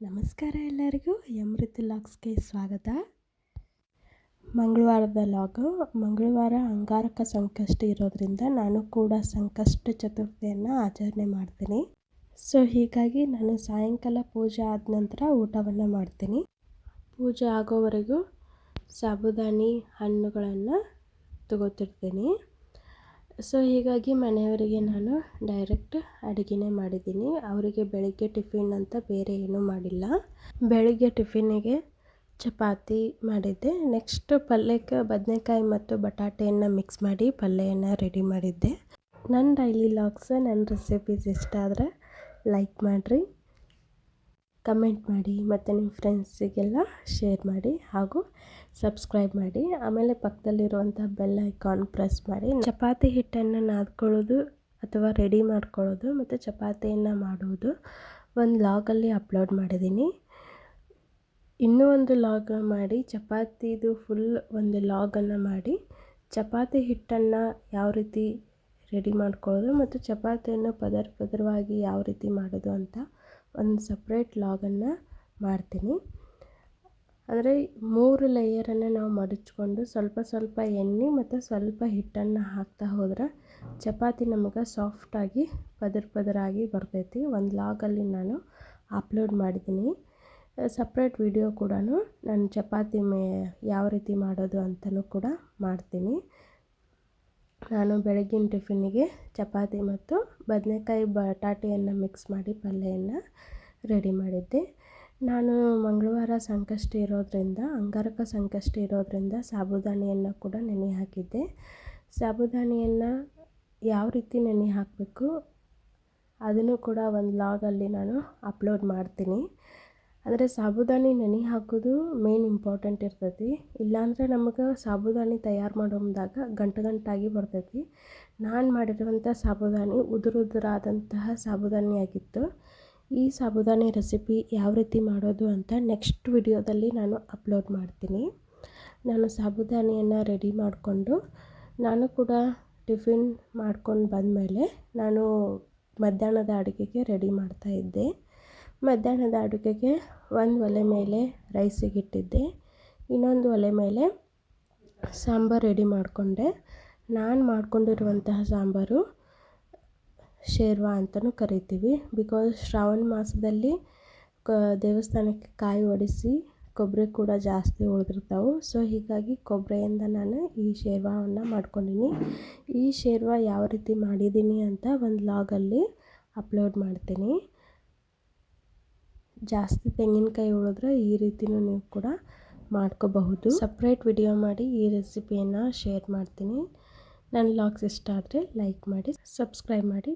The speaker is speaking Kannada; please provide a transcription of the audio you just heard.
ನಮಸ್ಕಾರ ಎಲ್ಲರಿಗೂ ಅಮೃತ ಲಾಗ್ಸ್ಗೆ ಸ್ವಾಗತ. ಮಂಗಳವಾರದ ಲಾಗು. ಮಂಗಳವಾರ ಅಂಗಾರಕ ಸಂಕಷ್ಟ ಇರೋದ್ರಿಂದ ನಾನು ಕೂಡ ಸಂಕಷ್ಟ ಚತುರ್ಥಿಯನ್ನು ಆಚರಣೆ ಮಾಡ್ತೀನಿ. ಹೀಗಾಗಿ ನಾನು ಸಾಯಂಕಾಲ ಪೂಜೆ ಆದ ನಂತರ ಊಟವನ್ನು ಮಾಡ್ತೀನಿ. ಪೂಜೆ ಆಗೋವರೆಗೂ ಸಾಬುದಾನಿ ಹಣ್ಣುಗಳನ್ನು ತಗೋತಿರ್ತೀನಿ. ಹೀಗಾಗಿ ಮನೆಯವರಿಗೆ ನಾನು ಡೈರೆಕ್ಟ್ ಅಡುಗೆನೇ ಮಾಡಿದ್ದೀನಿ. ಅವರಿಗೆ ಬೆಳಗ್ಗೆ ಟಿಫಿನ್ ಅಂತ ಬೇರೆ ಏನೂ ಮಾಡಿಲ್ಲ. ಬೆಳಗ್ಗೆ ಟಿಫಿನಿಗೆ ಚಪಾತಿ ಮಾಡಿದ್ದೆ. ನೆಕ್ಸ್ಟ್ ಪಲ್ಯಕ್ಕೆ ಬದನೆಕಾಯಿ ಮತ್ತು ಬಟಾಟೆಯನ್ನು ಮಿಕ್ಸ್ ಮಾಡಿ ಪಲ್ಯವನ್ನು ರೆಡಿ ಮಾಡಿದ್ದೆ. ನನ್ನ ಡೈಲಿ ಲಾಗ್ಸ್, ನನ್ನ ರೆಸಿಪೀಸ್ ಇಷ್ಟ ಆದರೆ ಲೈಕ್ ಮಾಡಿರಿ, ಕಮೆಂಟ್ ಮಾಡಿ ಮತ್ತು ನಿಮ್ಮ ಫ್ರೆಂಡ್ಸಿಗೆಲ್ಲ ಶೇರ್ ಮಾಡಿ ಹಾಗೂ ಸಬ್ಸ್ಕ್ರೈಬ್ ಮಾಡಿ. ಆಮೇಲೆ ಪಕ್ಕದಲ್ಲಿರುವಂಥ ಬೆಲ್ ಐಕಾನ್ ಪ್ರೆಸ್ ಮಾಡಿ. ಚಪಾತಿ ಹಿಟ್ಟನ್ನು ನಾದ್ಕೊಳ್ಳೋದು ಅಥವಾ ರೆಡಿ ಮಾಡ್ಕೊಳ್ಳೋದು ಮತ್ತು ಚಪಾತಿಯನ್ನು ಮಾಡುವುದು ಒಂದು ಲಾಗಲ್ಲಿ ಅಪ್ಲೋಡ್ ಮಾಡಿದ್ದೀನಿ. ಇನ್ನೂ ಒಂದು ಲಾಗ್ ಮಾಡಿ ಚಪಾತಿದು ಫುಲ್ ಒಂದು ಲಾಗನ್ನು ಮಾಡಿ ಚಪಾತಿ ಹಿಟ್ಟನ್ನು ಯಾವ ರೀತಿ ರೆಡಿ ಮಾಡ್ಕೊಳ್ಳೋದು ಮತ್ತು ಚಪಾತಿಯನ್ನು ಪದರವಾಗಿ ಯಾವ ರೀತಿ ಮಾಡೋದು ಅಂತ ಒಂದು ಸಪ್ರೇಟ್ ಲಾಗನ್ನು ಮಾಡ್ತೀನಿ. ಅಂದರೆ 3 ಲೇಯರನ್ನು ನಾವು ಮಡಚ್ಕೊಂಡು ಸ್ವಲ್ಪ ಸ್ವಲ್ಪ ಎಣ್ಣೆ ಮತ್ತು ಸ್ವಲ್ಪ ಹಿಟ್ಟನ್ನು ಹಾಕ್ತಾ ಹೋದ್ರೆ ಚಪಾತಿ ನಮಗೆ ಸಾಫ್ಟಾಗಿ ಪದರಾಗಿ ಬರ್ತೈತಿ. ಒಂದು ಲಾಗಲ್ಲಿ ನಾನು ಅಪ್ಲೋಡ್ ಮಾಡಿದ್ದೀನಿ. ಸಪ್ರೇಟ್ ವಿಡಿಯೋ ಕೂಡ ನಾನು ಚಪಾತಿ ಯಾವ ರೀತಿ ಮಾಡೋದು ಅಂತಲೂ ಕೂಡ ಮಾಡ್ತೀನಿ. ನಾನು ಬೆಳಗಿನ ಟಿಫಿನಿಗೆ ಚಪಾತಿ ಮತ್ತು ಬದನೆಕಾಯಿ ಬಟಾಟೆಯನ್ನು ಮಿಕ್ಸ್ ಮಾಡಿ ಪಲ್ಯವನ್ನು ರೆಡಿ ಮಾಡಿದ್ದೆ. ನಾನು ಮಂಗಳವಾರ ಸಂಕಷ್ಟ ಇರೋದ್ರಿಂದ, ಅಂಗಾರಕ ಸಂಕಷ್ಟ ಇರೋದ್ರಿಂದ ಸಾಬುದಾನಿಯನ್ನು ಕೂಡ ನೆನೆ ಹಾಕಿದ್ದೆ. ಸಾಬುದಾನಿಯನ್ನು ಯಾವ ರೀತಿ ನೆನೆ ಹಾಕಬೇಕು ಅದನ್ನು ಕೂಡ ಒಂದು ಲಾಗಲ್ಲಿ ನಾನು ಅಪ್ಲೋಡ್ ಮಾಡ್ತೀನಿ. ಆದರೆ ಸಾಬುದಾನಿ ನೆನೆ ಹಾಕೋದು ಮೇನ್ ಇಂಪಾರ್ಟೆಂಟ್ ಇರ್ತೈತಿ. ಇಲ್ಲಾಂದರೆ ನಮಗೆ ಸಾಬುದಾನಿ ತಯಾರು ಮಾಡೋದಾಗ ಗಂಟಾಗಿ ಬರ್ತೈತಿ. ನಾನು ಮಾಡಿರುವಂಥ ಸಾಬುದಾನಿ ಉದುರಾದಂತಹ ಸಾಬುದಾನಿ ಆಗಿತ್ತು. ಈ ಸಾಬುದಾನಿ ರೆಸಿಪಿ ಯಾವ ರೀತಿ ಮಾಡೋದು ಅಂತ ನೆಕ್ಸ್ಟ್ ವಿಡಿಯೋದಲ್ಲಿ ನಾನು ಅಪ್ಲೋಡ್ ಮಾಡ್ತೀನಿ. ನಾನು ಸಾಬುದಾನಿಯನ್ನು ರೆಡಿ ಮಾಡಿಕೊಂಡು ನಾನು ಕೂಡ ಟಿಫಿನ್ ಮಾಡ್ಕೊಂಡು ಬಂದಮೇಲೆ ನಾನು ಮಧ್ಯಾಹ್ನದ ಅಡುಗೆಗೆ ರೆಡಿ ಮಾಡ್ತಾಯಿದ್ದೆ. ಮಧ್ಯಾಹ್ನದ ಅಡುಗೆಗೆ ಒಂದು ಒಲೆ ಮೇಲೆ ರೈಸಿಗಿಟ್ಟಿದ್ದೆ, ಇನ್ನೊಂದು ಒಲೆ ಮೇಲೆ ಸಾಂಬಾರು ರೆಡಿ ಮಾಡಿಕೊಂಡೆ. ನಾನು ಮಾಡ್ಕೊಂಡಿರುವಂತಹ ಸಾಂಬಾರು ಶೇರ್ವಾ ಅಂತಲೂ ಕರಿತೀವಿ. ಬಿಕಾಸ್ ಶ್ರಾವಣ ಮಾಸದಲ್ಲಿ ದೇವಸ್ಥಾನಕ್ಕೆ ಕಾಯಿ ಒಡಿಸಿ ಕೊಬ್ಬರಿ ಕೂಡ ಜಾಸ್ತಿ ಉಳಿದಿರ್ತಾವೆ. ಹೀಗಾಗಿ ಕೊಬ್ಬರಿಯಿಂದ ನಾನು ಈ ಶೇರ್ವಾವನ್ನು ಮಾಡ್ಕೊಂಡಿನಿ. ಈ ಶೇರ್ವಾ ಯಾವ ರೀತಿ ಮಾಡಿದ್ದೀನಿ ಅಂತ ಒಂದು ಲಾಗಲ್ಲಿ ಅಪ್ಲೋಡ್ ಮಾಡ್ತೀನಿ. ಜಾಸ್ತಿ ತೆಂಗಿನಕಾಯಿ ಉಳಿದ್ರೆ ಈ ರೀತಿಯೂ ನೀವು ಕೂಡ ಮಾಡ್ಕೋಬಹುದು. ಸಪ್ರೇಟ್ ವಿಡಿಯೋ ಮಾಡಿ ಈ ರೆಸಿಪಿಯನ್ನು ಶೇರ್ ಮಾಡ್ತೀನಿ. ನನ್ನ ಲಾಗ್ಸ್ ಇಷ್ಟ ಆದರೆ ಲೈಕ್ ಮಾಡಿ, ಸಬ್ಸ್ಕ್ರೈಬ್ ಮಾಡಿ.